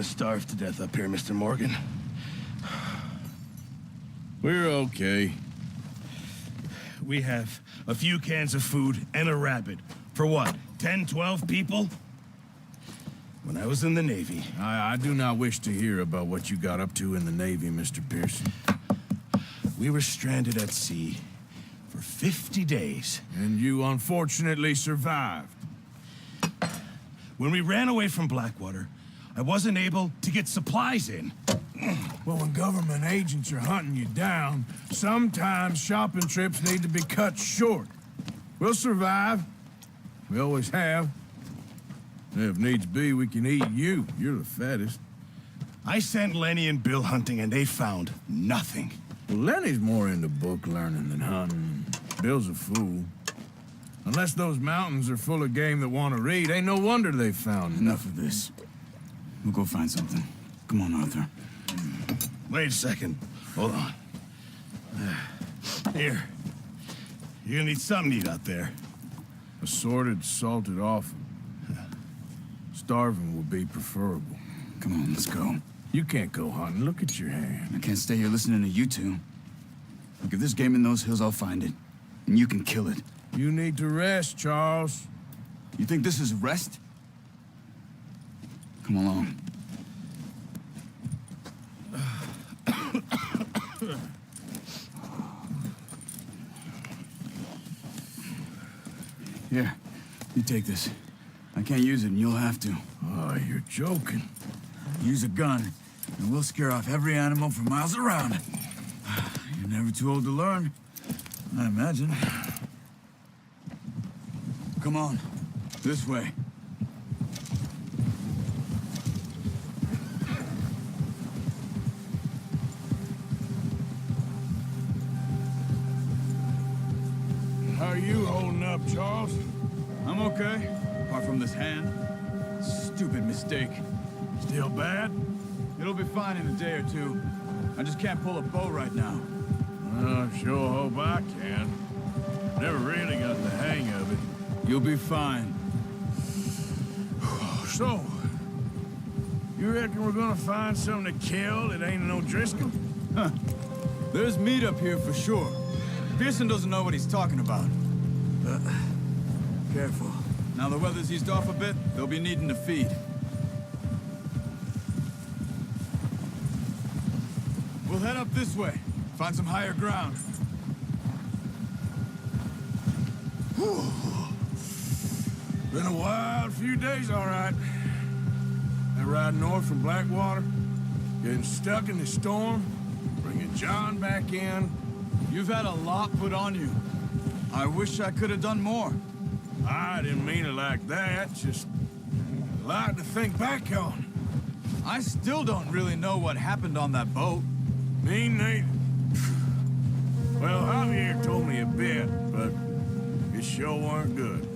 gonna starve to death up here, Mr. Morgan. We're okay. We have a few cans of food and a rabbit. For what, 10, 12 people? When I was in the Navy... I do not wish to hear about what you got up to in the Navy, Mr. Pearson. We were stranded at sea for 50 days. And you unfortunately survived. When we ran away from Blackwater, I wasn't able to get supplies in. Well, when government agents are hunting you down, sometimes shopping trips need to be cut short. We'll survive. We always have. If needs be, we can eat you. You're the fattest. I sent Lenny and Bill hunting, and they found nothing. Well, Lenny's more into book learning than hunting. Bill's a fool. Unless those mountains are full of game that want to read, ain't no wonder they found Enough of this. We'll go find something. Come on, Arthur. Wait a second. Hold on. Here. You're gonna need something to eat out there. Assorted, salted offal. Starving will be preferable. Come on, let's go. You can't go hunting. Look at your hand. I can't stay here listening to you two. Look, if there's game in those hills, I'll find it. And you can kill it. You need to rest, Charles. You think this is rest? Come along. Here, you take this. I can't use it, and you'll have to. Oh, you're joking. Use a gun, and we'll scare off every animal for miles around. You're never too old to learn, I imagine. Come on, this way. How are you holding up, Charles? I'm okay, apart from this hand. Stupid mistake. Still bad? It'll be fine in a day or two. I just can't pull a bow right now. Sure hope I can. Never really got the hang of it. You'll be fine. So, you reckon we're gonna find something to kill that ain't no Driscoll? Huh. There's meat up here for sure. Pearson doesn't know what he's talking about. Careful. Now the weather's eased off a bit, they'll be needing to feed. We'll head up this way. Find some higher ground. Been a wild few days, all right. That ride north from Blackwater, getting stuck in the storm, bringing John back in. You've had a lot put on you. I wish I could have done more. I didn't mean it like that, just a lot to think back on. I still don't really know what happened on that boat. Me neither. Well, Javier told me a bit, but it sure weren't good.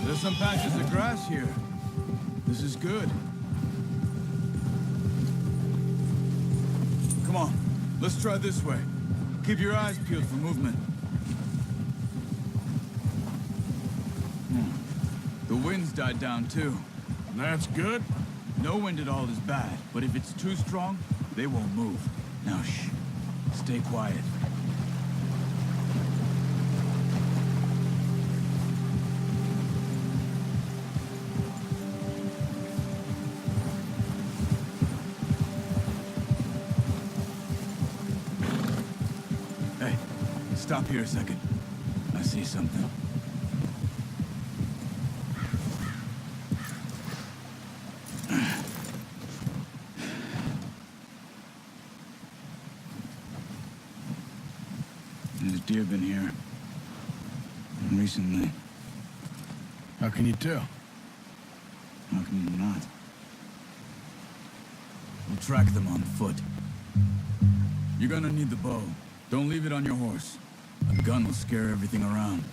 There's some patches of grass here. This is good. Come on, let's try this way. Keep your eyes peeled for movement. The wind's died down too. That's good. No wind at all is bad, but if it's too strong, they won't move. Now shh, stay quiet. Hey, stop here a second. see something. There's deer been here. Recently. How can you tell? How can you not? We'll track them on foot. You're gonna need the bow. Don't leave it on your horse. A gun will scare everything around.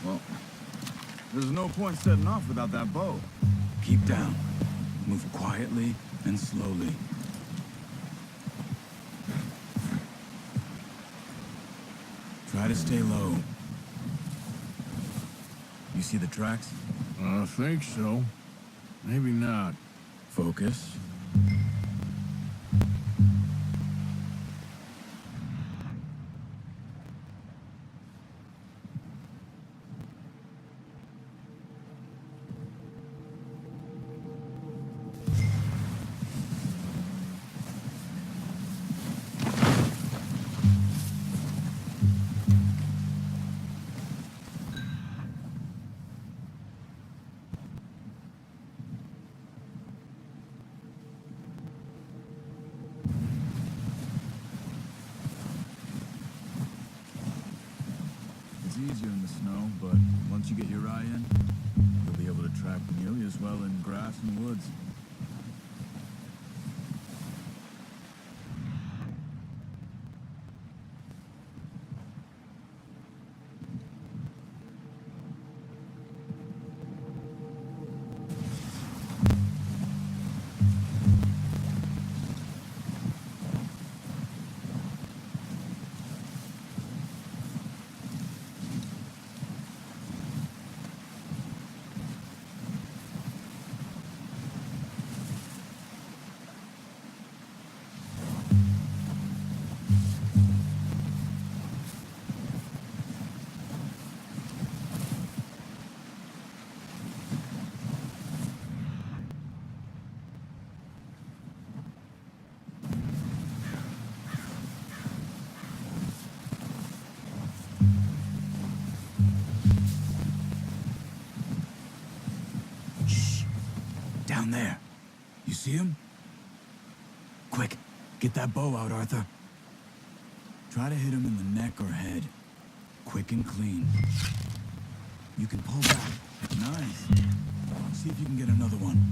Well, there's no point setting off without that bow. Keep down. Move quietly and slowly. Try to stay low. You see the tracks? I think so. Maybe not. Focus. It's easier in the snow, but once you get your eye in, you'll be able to track nearly as well in grass and woods. Down there. You see him? Quick, get that bow out, Arthur. Try to hit him in the neck or head. Quick and clean. You can pull back. Nice. See if you can get another one.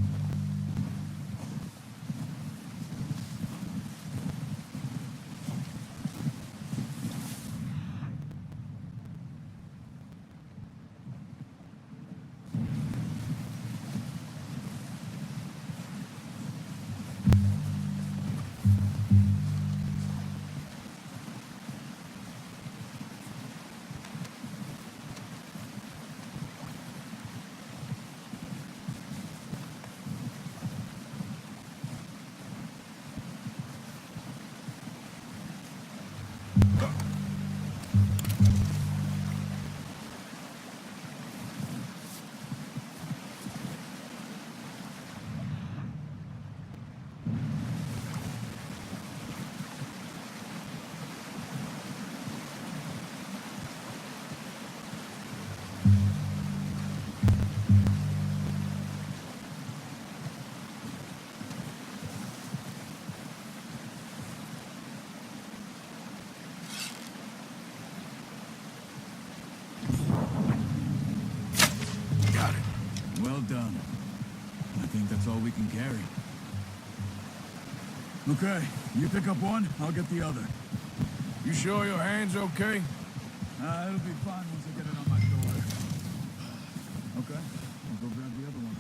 Well done. I think that's all we can carry. Okay, you pick up one, I'll get the other. You sure your hand's okay? It'll be fine once I get it on my shoulder. Okay, I'll go grab the other one.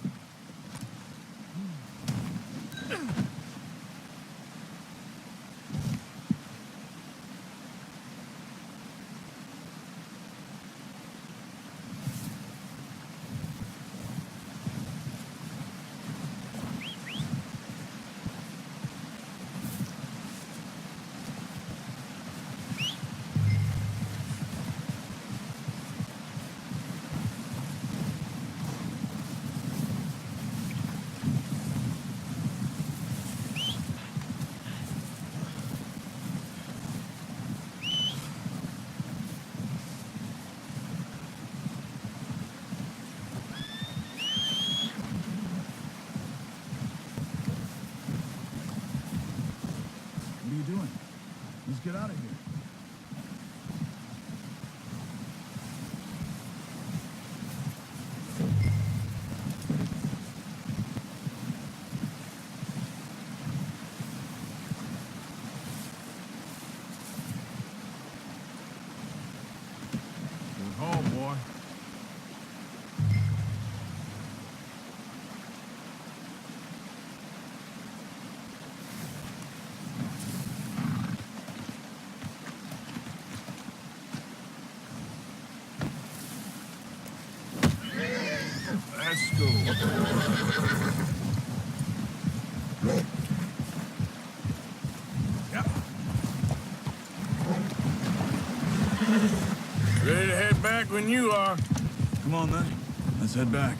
school. Yep. Ready to head back when you are. Come on, then. Let's head back.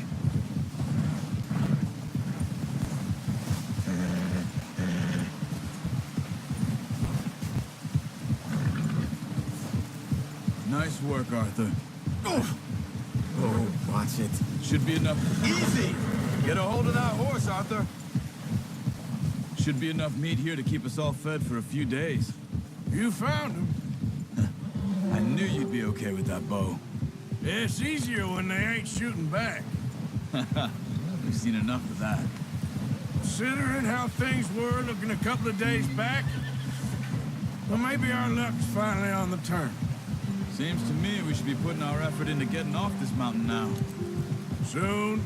Nice work, Arthur. Oh, watch it. Should be enough. Easy! Get a hold of that horse, Arthur. Should be enough meat here to keep us all fed for a few days. You found him. I knew you'd be okay with that bow. It's easier when they ain't shooting back. We've seen enough of that. Considering how things were looking a couple of days back, well, maybe our luck's finally on the turn. Seems to me we should be putting our effort into getting off this mountain now. Soon.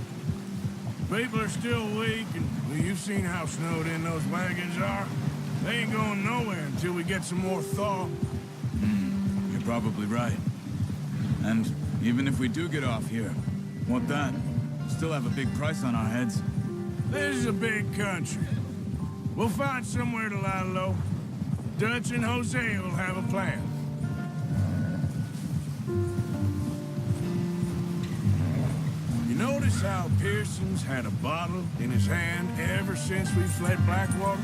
People are still weak, and well, you've seen how snowed in those wagons are. They ain't going nowhere until we get some more thaw. You're probably right. And even if we do get off here, what then? We'll still have a big price on our heads. This is a big country. We'll find somewhere to lie low. Dutch and Jose will have a plan. You notice how Pearson's had a bottle in his hand ever since we fled Blackwater?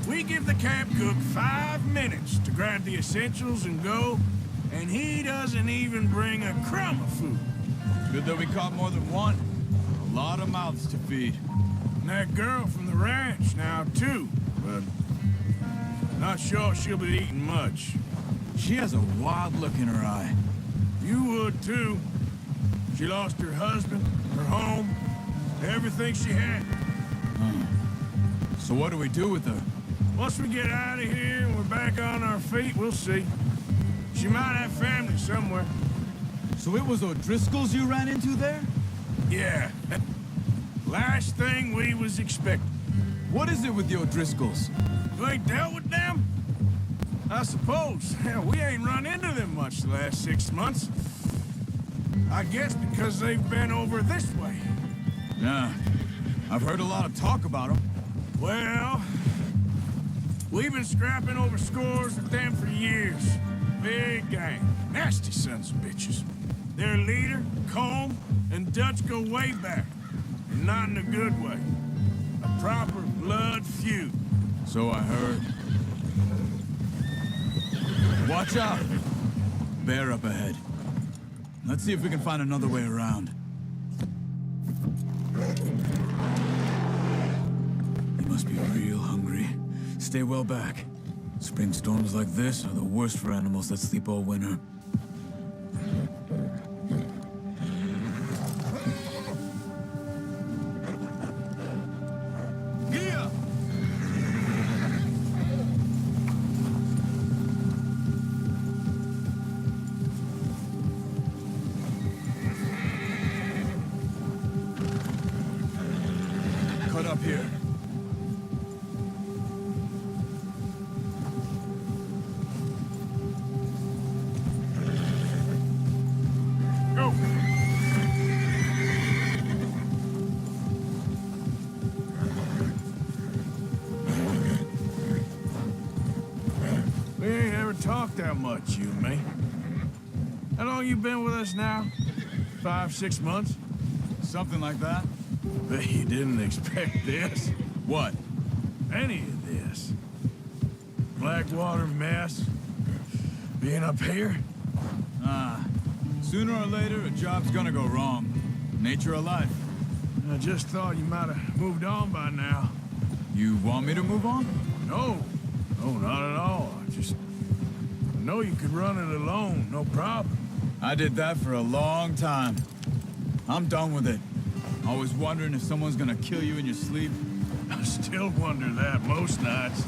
We give the camp cook 5 minutes to grab the essentials and go, and he doesn't even bring a crumb of food. Good that we caught more than one. A lot of mouths to feed. And that girl from the ranch now, too, but not sure she'll be eating much. She has a wild look in her eye. You would, too. She lost her husband, her home, everything she had. So what do we do with her? Once we get out of here and we're back on our feet, we'll see. She might have family somewhere. So it was O'Driscoll's you ran into there? Yeah. Last thing we was expecting. What is it with the O'Driscolls? You ain't dealt with them? I suppose. Hell, we ain't run into them much the last 6 months. I guess because they've been over this way. Yeah. I've heard a lot of talk about them. Well, we've been scrapping over scores with them for years. Big gang. Nasty sons of bitches. Their leader, Combe, and Dutch go way back. And not in a good way. A proper blood feud. So I heard. Watch out! Bear up ahead. Let's see if we can find another way around. You must be real hungry. Stay well back. Spring storms like this are the worst for animals that sleep all winter. Yeah! Cut up here. Go! We ain't ever talked that much, you and me. How long you been with us now? 5, 6 months? Something like that. Bet you didn't expect this. What? Any of this. Blackwater mess. Being up here. Sooner or later, a job's gonna go wrong. Nature of life. I just thought you might have moved on by now. You want me to move on? No. No, not at all. I know you could run it alone, no problem. I did that for a long time. I'm done with it. Always wondering if someone's gonna kill you in your sleep. I still wonder that most nights.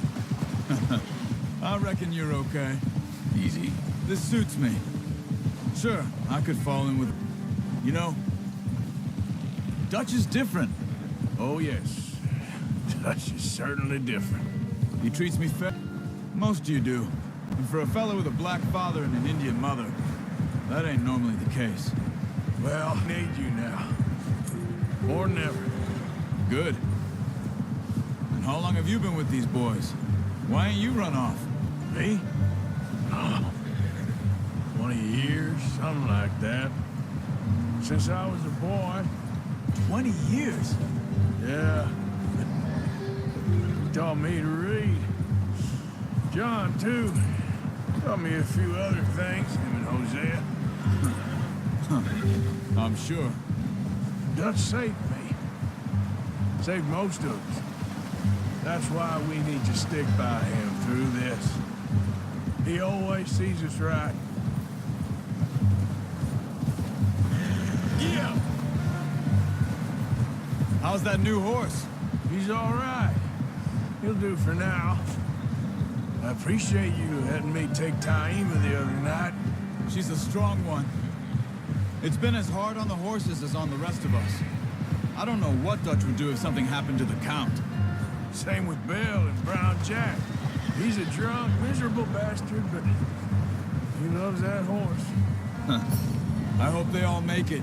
I reckon you're okay. Easy. This suits me. Sure, I could fall in with... You know, Dutch is different. Oh, yes. Dutch is certainly different. He treats me fair. Most of you do. And for a fellow with a black father and an Indian mother, that ain't normally the case. Well, I need you now. More than ever. Good. And how long have you been with these boys? Why ain't you run off? Me? Oh, 20 years, something like that. Since I was a boy. 20 years? Yeah. He taught me to read. John, too. Taught me a few other things, him and Hosea. I'm sure. Dutch saved me. Saved most of us. That's why we need to stick by him through this. He always sees us right. Yeah. How's that new horse? He's all right. He'll do for now. I appreciate you letting me take Taima the other night. She's a strong one. It's been as hard on the horses as on the rest of us. I don't know what Dutch would do if something happened to the Count. Same with Bill and Brown Jack. He's a drunk, miserable bastard, but he loves that horse. I hope they all make it.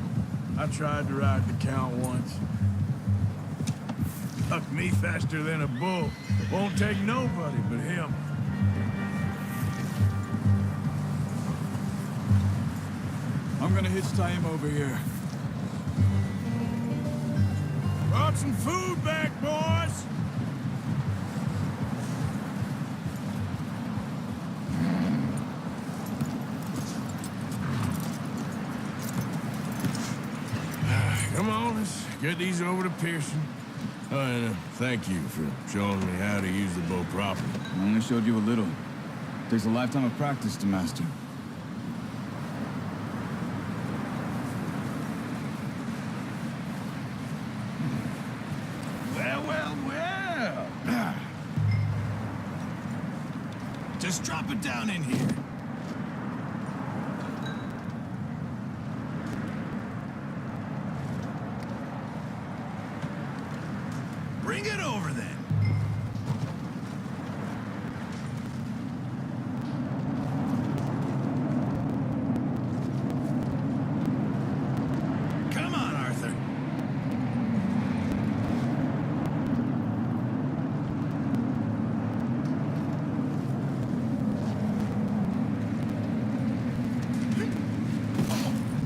I tried to ride the Count once. Bucked me faster than a bull. Won't take nobody but him. I'm gonna hitch Taima over here. Brought some food back, boys! Come on, let's get these over to Pearson. And thank you for showing me how to use the bow properly. I only showed you a little. Takes a lifetime of practice to master. Well. Just drop it down in here. Bring it over then. Come on, Arthur.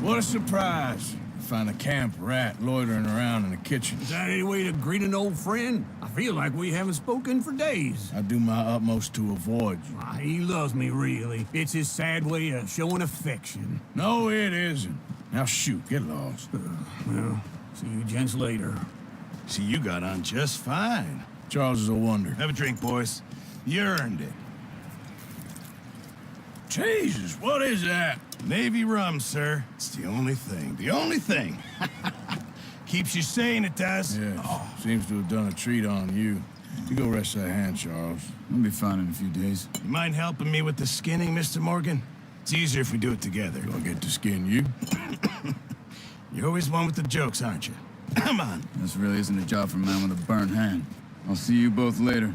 What a surprise. Find a camp rat loitering around in the kitchen. Is that any way to greet an old friend? I feel like we haven't spoken for days. I do my utmost to avoid you. He loves me, really. It's his sad way of showing affection. No, it isn't. Now shoot, get lost. Well, see you gents later. See, you got on just fine. Charles is a wonder. Have a drink, boys. You earned it. Jesus, what is that? Navy rum, sir. It's the only thing. The only thing. Keeps you sane, it does. Yes, seems to have done a treat on you. You go rest that hand, Charles. I'll be fine in a few days. You mind helping me with the skinning, Mr. Morgan? It's easier if we do it together. Do I get to skin you? You're always one with the jokes, aren't you? Come on. This really isn't a job for a man with a burnt hand. I'll see you both later.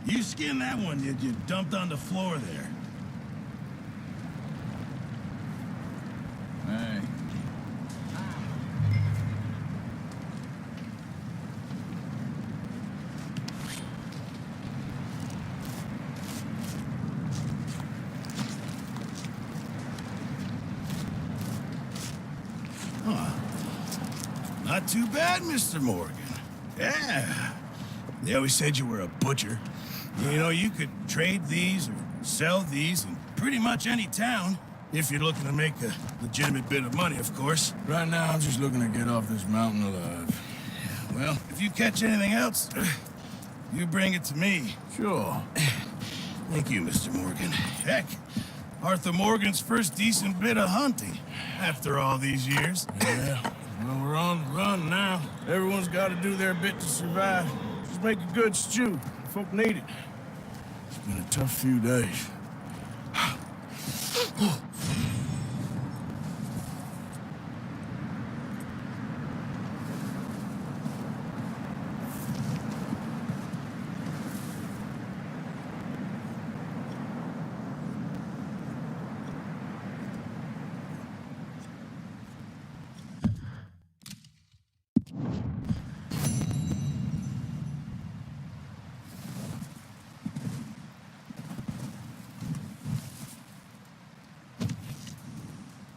You skinned that one you dumped on the floor there. Hey. Not too bad, Mr. Morgan. Yeah. They always said you were a butcher. You know, you could trade these or sell these in pretty much any town. If you're looking to make a legitimate bit of money, of course. Right now, I'm just looking to get off this mountain alive. Well, if you catch anything else, you bring it to me. Sure. Thank you, Mr. Morgan. Heck, Arthur Morgan's first decent bit of hunting after all these years. Yeah, well, we're on the run now. Everyone's got to do their bit to survive. Just make a good stew. Folk need it. It's been a tough few days.